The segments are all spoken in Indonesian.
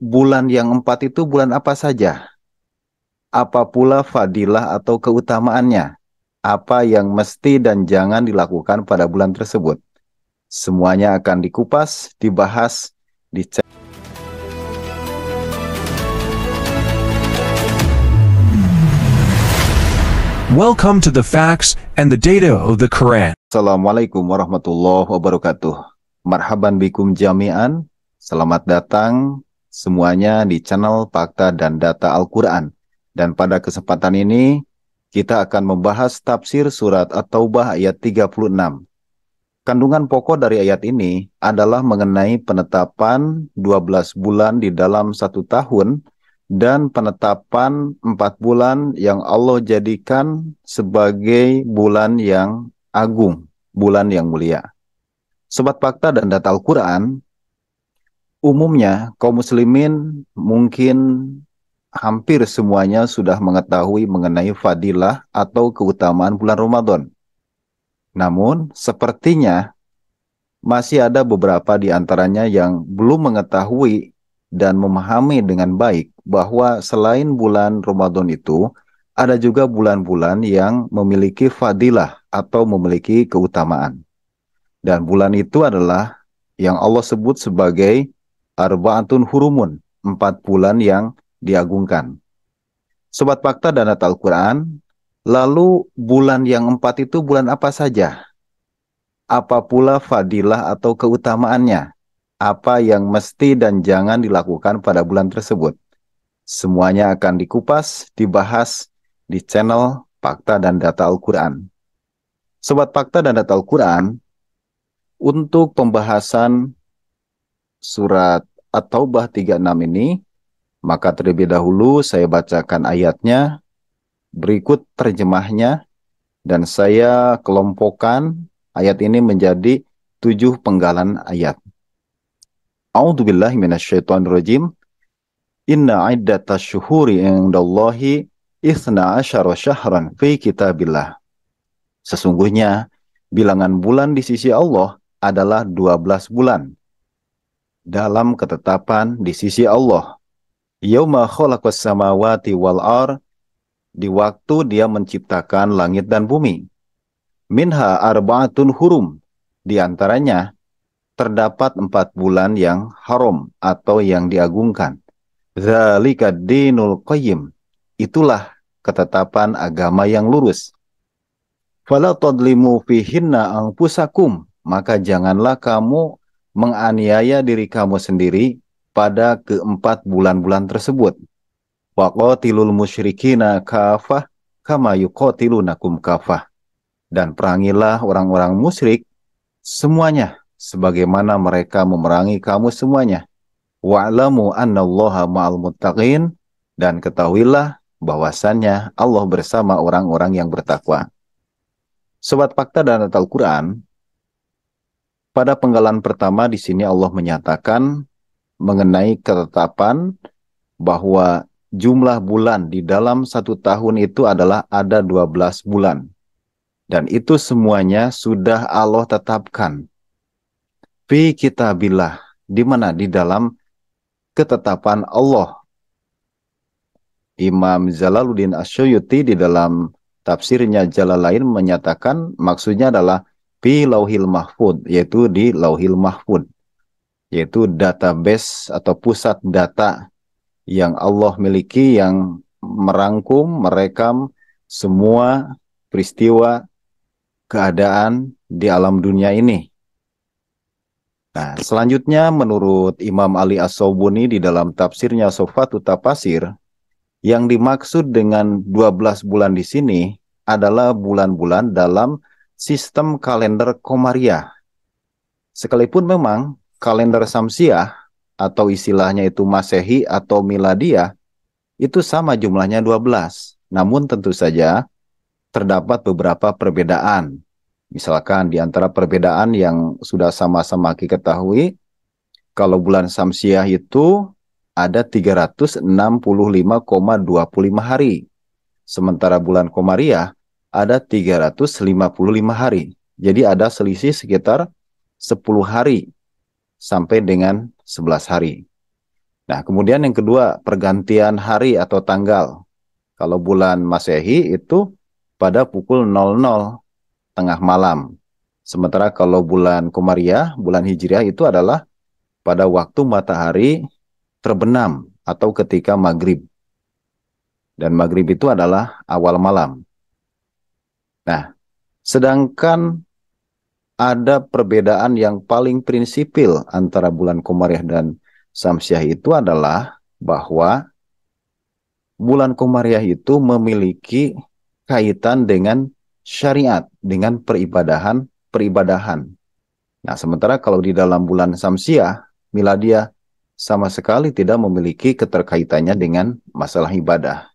bulan yang empat itu bulan apa saja? Apa pula fadilah atau keutamaannya? Apa yang mesti dan jangan dilakukan pada bulan tersebut? Semuanya akan dikupas, dibahas, dicek. Welcome to the facts and the data of the Quran. Assalamualaikum warahmatullahi wabarakatuh. Marhaban bikum jami'an. Selamat datang semuanya di channel Fakta dan Data Al-Quran. Dan pada kesempatan ini, kita akan membahas tafsir surat At-Taubah ayat 36. Kandungan pokok dari ayat ini adalah mengenai penetapan 12 bulan di dalam satu tahun dan penetapan 4 bulan yang Allah jadikan sebagai bulan yang agung, bulan yang mulia. Sobat Fakta dan Data Al-Quran, umumnya kaum muslimin mungkin hampir semuanya sudah mengetahui mengenai fadilah atau keutamaan bulan Ramadan. Namun, sepertinya masih ada beberapa di antaranya yang belum mengetahui dan memahami dengan baik bahwa selain bulan Ramadan itu, ada juga bulan-bulan yang memiliki fadilah atau memiliki keutamaan. Dan bulan itu adalah yang Allah sebut sebagai Arba'atun Hurumun, 4 bulan yang diagungkan. Sobat Fakta dan Data Al-Quran, lalu bulan yang 4 itu bulan apa saja? Apa pula fadilah atau keutamaannya? Apa yang mesti dan jangan dilakukan pada bulan tersebut? Semuanya akan dikupas, dibahas di channel Fakta dan Data Al-Quran. Sobat Fakta dan Data Al-Quran, untuk pembahasan surat At-Taubah 36 ini, maka terlebih dahulu saya bacakan ayatnya, berikut terjemahnya, dan saya kelompokkan ayat ini menjadi 7 penggalan ayat. A'udzubillahi minasyaitonirrajim. Inna iddatash syuhuri indallahi itsna asyara syahran fi kitabillah. Sesungguhnya bilangan bulan di sisi Allah adalah 12 bulan dalam ketetapan di sisi Allah. Yauma khalaqas samawati wal ar, di waktu Dia menciptakan langit dan bumi. Minha arba'atun hurum, di antaranya terdapat 4 bulan yang haram atau yang diagungkan. Dzalika dinul qayyim, itulah ketetapan agama yang lurus. Fala tadlimu fihinna anfusakum, maka janganlah kamu menganiaya diri kamu sendiri pada keempat bulan-bulan tersebut. Waqatilul musyrikina kafah kama yuqatilunakum kafah, dan perangilah orang-orang musyrik semuanya sebagaimana mereka memerangi kamu semuanya. Wa'lamu annallaha ma'al muttaqin, dan ketahuilah bahwasannya Allah bersama orang-orang yang bertakwa. Sobat Fakta dan Data Al-Quran, pada penggalan pertama di sini Allah menyatakan mengenai ketetapan bahwa jumlah bulan di dalam satu tahun itu adalah ada 12 bulan. Dan itu semuanya sudah Allah tetapkan. Fi kitabillah, di mana? Di dalam ketetapan Allah. Imam Jalaluddin Asyuyuti di dalam tafsirnya Jalalain menyatakan maksudnya adalah fi lauhil mahfud, yaitu di lauhil mahfud, yaitu database atau pusat data yang Allah miliki yang merangkum, merekam semua peristiwa keadaan di alam dunia ini. Nah, selanjutnya menurut Imam Ali As-Saubuni di dalam tafsirnya Sofatut Tafasir, yang dimaksud dengan 12 bulan di sini adalah bulan-bulan dalam sistem kalender Komariah. Sekalipun memang kalender Samsiah atau istilahnya itu Masehi atau Miladiah itu sama jumlahnya 12. Namun tentu saja terdapat beberapa perbedaan. Misalkan di antara perbedaan yang sudah sama-sama kita ketahui, kalau bulan Samsiah itu ada 365,25 hari. Sementara bulan Komariah ada 355 hari. Jadi ada selisih sekitar 10 hari sampai dengan 11 hari. Nah, kemudian yang kedua, pergantian hari atau tanggal. Kalau bulan Masehi itu pada pukul 00 tengah malam. Sementara kalau bulan Komariah, bulan Hijriah itu adalah pada waktu matahari terbenam atau ketika maghrib. Dan maghrib itu adalah awal malam. Nah, sedangkan ada perbedaan yang paling prinsipil antara bulan Komariah dan Samsiah itu adalah bahwa bulan Komariah itu memiliki kaitan dengan syariat, dengan peribadahan. Nah, sementara kalau di dalam bulan Samsiah, Miladiah, sama sekali tidak memiliki keterkaitannya dengan masalah ibadah.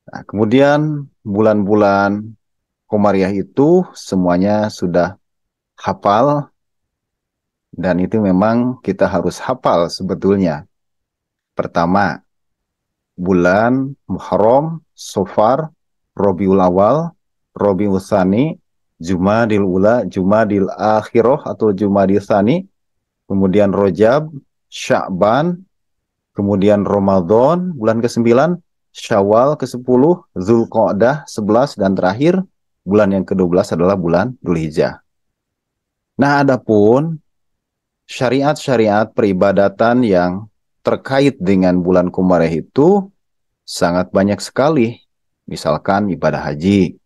Nah, kemudian bulan-bulan Komariah itu semuanya sudah hafal, dan itu memang kita harus hafal sebetulnya. Pertama, bulan Muharram, Safar, Rabiul Awal, Rabiul Tsani, Jumadil Ula, Jumadil Akhirah atau Jumadil Tsani, kemudian Rajab, Sya'ban, kemudian Ramadan, bulan ke-9, Syawal ke-10, Zulqa'dah 11, dan terakhir bulan yang ke-12 adalah bulan Dzulhijjah. Nah, adapun syariat-syariat peribadatan yang terkait dengan bulan Komariah itu sangat banyak sekali. Misalkan ibadah haji,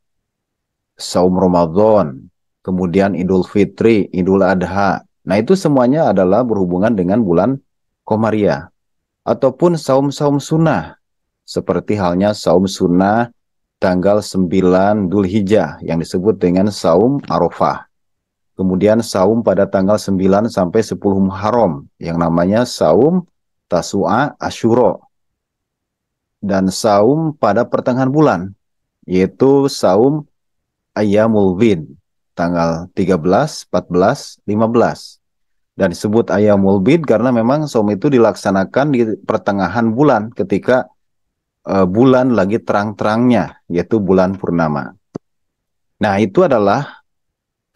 saum Ramadan, kemudian Idul Fitri, Idul Adha. Nah, itu semuanya adalah berhubungan dengan bulan Komariah. Ataupun saum-saum sunnah, seperti halnya saum sunnah tanggal 9 Dzulhijjah yang disebut dengan saum Arafah. Kemudian saum pada tanggal 9 sampai 10 Muharram yang namanya saum Tasu'a Asyura. Dan saum pada pertengahan bulan, yaitu saum Ayyamul Bid, tanggal 13, 14, 15. Dan disebut Ayyamul Bid karena memang saum itu dilaksanakan di pertengahan bulan ketika bulan lagi terang-terangnya, yaitu bulan purnama. Nah, itu adalah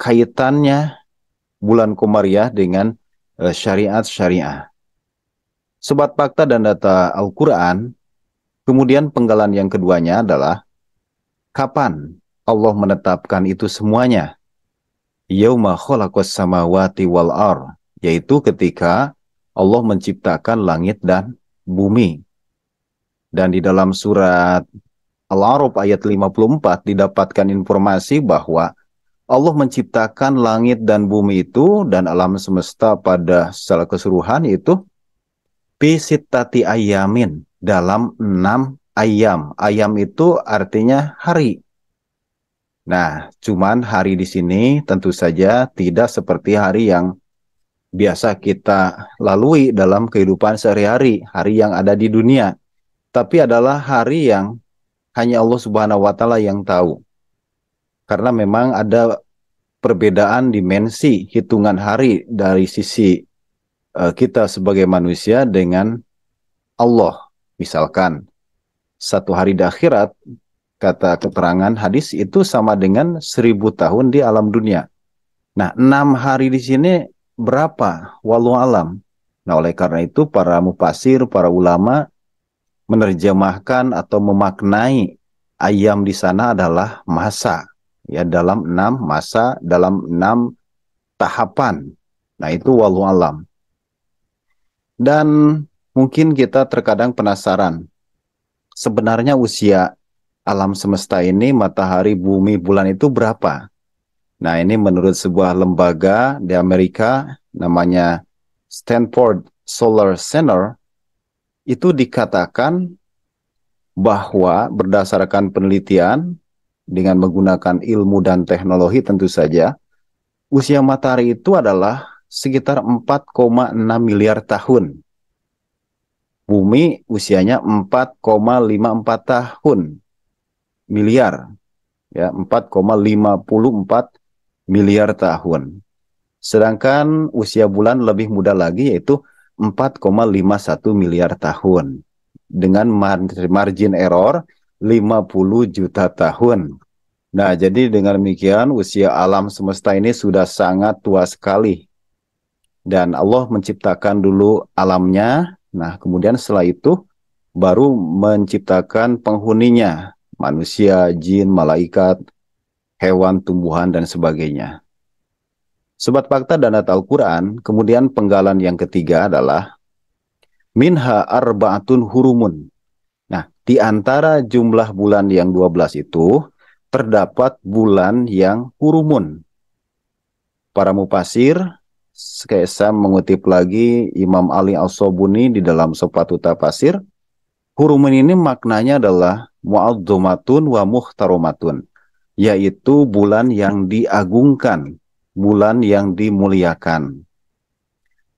kaitannya bulan Komariah dengan syariat-syariah. Sobat Fakta dan Data Al-Quran, kemudian penggalan yang keduanya adalah kapan Allah menetapkan itu semuanya? Yauma khalaqas samawati wal ar, yaitu ketika Allah menciptakan langit dan bumi. Dan di dalam surat Al-A'raf ayat 54 didapatkan informasi bahwa Allah menciptakan langit dan bumi itu dan alam semesta pada secara keseluruhan itu Bisittati ayamin, dalam 6 ayam. Ayam itu artinya hari. Nah, cuman hari di sini tentu saja tidak seperti hari yang biasa kita lalui dalam kehidupan sehari-hari, hari yang ada di dunia. Tapi adalah hari yang hanya Allah Subhanahu wa Ta'ala yang tahu. Karena memang ada perbedaan dimensi hitungan hari dari sisi kita sebagai manusia dengan Allah. Misalkan satu hari di akhirat, kata keterangan hadis itu sama dengan 1000 tahun di alam dunia. Nah, 6 hari di sini berapa? Wallahu alam. Nah, oleh karena itu para mufasir, para ulama menerjemahkan atau memaknai ayam di sana adalah masa. Ya, dalam 6 masa, dalam 6 tahapan. Nah, itu wallahu alam. Dan mungkin kita terkadang penasaran, sebenarnya usia alam semesta ini, matahari, bumi, bulan itu berapa? Nah, ini menurut sebuah lembaga di Amerika, namanya Stanford Solar Center, itu dikatakan bahwa berdasarkan penelitian, dengan menggunakan ilmu dan teknologi tentu saja, usia matahari itu adalah sekitar 4,6 miliar tahun. Bumi usianya 4,54 tahun. Miliar. Ya, 4,54 miliar tahun. Sedangkan usia bulan lebih muda lagi, yaitu 4,51 miliar tahun. Dengan margin error 50 juta tahun. Nah, jadi dengan demikian usia alam semesta ini sudah sangat tua sekali. Dan Allah menciptakan dulu alamnya. Nah, kemudian setelah itu baru menciptakan penghuninya, manusia, jin, malaikat, hewan, tumbuhan, dan sebagainya. Sobat Fakta dan Data Al-Quran, kemudian penggalan yang ketiga adalah minha arba'atun hurumun. Nah, di antara jumlah bulan yang 12 itu, terdapat bulan yang hurumun. Para mufasir, saya mengutip lagi Imam Ali As-Sobuni di dalam Sofatu Tafasir, hurumun ini maknanya adalah mu'adzomatun wa muhtaromatun, yaitu bulan yang diagungkan, bulan yang dimuliakan.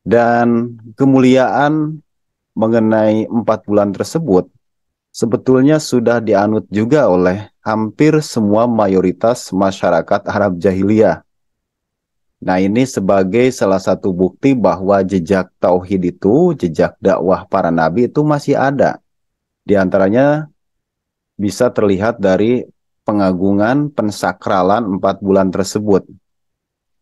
Dan kemuliaan mengenai 4 bulan tersebut sebetulnya sudah dianut juga oleh hampir semua mayoritas masyarakat Arab Jahiliyah. Nah, ini sebagai salah satu bukti bahwa jejak tauhid itu, jejak dakwah para nabi itu masih ada. Di antaranya bisa terlihat dari pengagungan, pensakralan 4 bulan tersebut.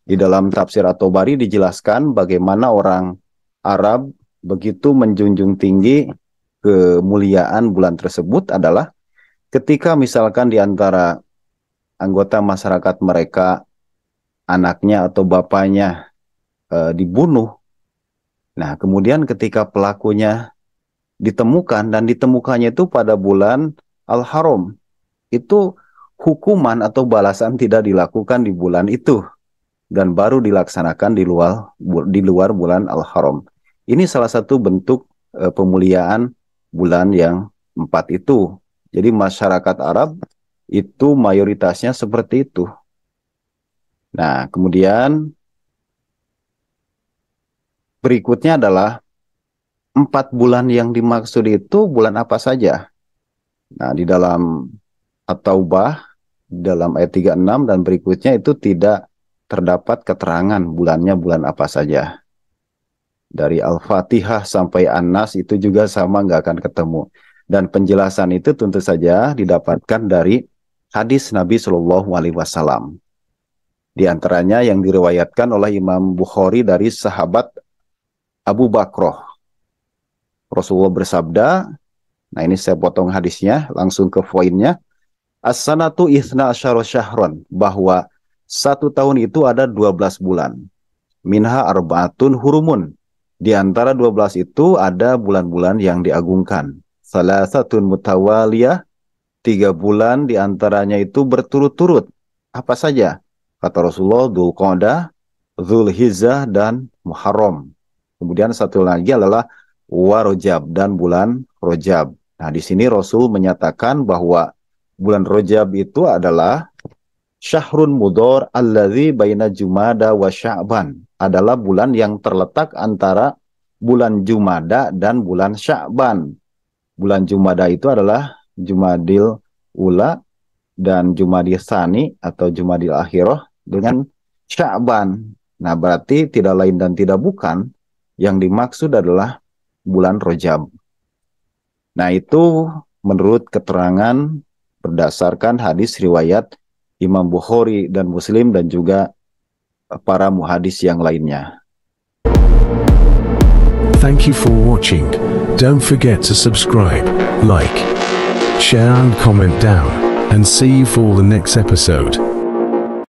Di dalam tafsir At-Tabari dijelaskan bagaimana orang Arab begitu menjunjung tinggi kemuliaan bulan tersebut adalah ketika misalkan di antara anggota masyarakat mereka, anaknya atau bapaknya dibunuh. Nah, kemudian ketika pelakunya ditemukan, dan ditemukannya itu pada bulan Al-Haram, itu hukuman atau balasan tidak dilakukan di bulan itu, dan baru dilaksanakan di luar bulan Al-Haram. Ini salah satu bentuk pemuliaan bulan yang 4 itu. Jadi masyarakat Arab itu mayoritasnya seperti itu. Nah, kemudian berikutnya adalah 4 bulan yang dimaksud itu bulan apa saja. Nah, di dalam At-Taubah, dalam ayat 36 dan berikutnya itu tidak terdapat keterangan bulannya bulan apa saja. Dari Al-Fatihah sampai An-Nas itu juga sama, nggak akan ketemu. Dan penjelasan itu tentu saja didapatkan dari hadis Nabi Shallallahu Alaihi Wasallam. Di antaranya yang diriwayatkan oleh Imam Bukhari dari sahabat Abu Bakroh. Rasulullah bersabda, nah ini saya potong hadisnya, langsung ke poinnya. As-sanatu ithna asyara syahron, bahwa 1 tahun itu ada 12 bulan. Minha arba'atun hurumun. Di antara 12 itu ada bulan-bulan yang diagungkan. Salasatun mutawaliyah, 3 bulan di antaranya itu berturut-turut. Apa saja? Kata Rasulullah, Dzulqa'dah, Dzulhijjah, dan Muharram. Kemudian satu lagi adalah Warojab, dan bulan Rojab. Nah, di sini Rasul menyatakan bahwa bulan Rojab itu adalah Syahrun Mudhar alladzi baina Jumada wa Sya'ban, adalah bulan yang terletak antara bulan Jumada dan bulan Sya'ban. Bulan Jumada itu adalah Jumadil Ula dan Jumadil Tsani atau Jumadil Akhirah dengan Sya'ban. Nah, berarti tidak lain dan tidak bukan yang dimaksud adalah bulan Rojab. Nah, itu menurut keterangan berdasarkan hadis riwayat Imam Bukhari dan Muslim dan juga para muhadis yang lainnya. Thank you for watching. Don't forget to subscribe, like, share and comment down, and see you for the next episode.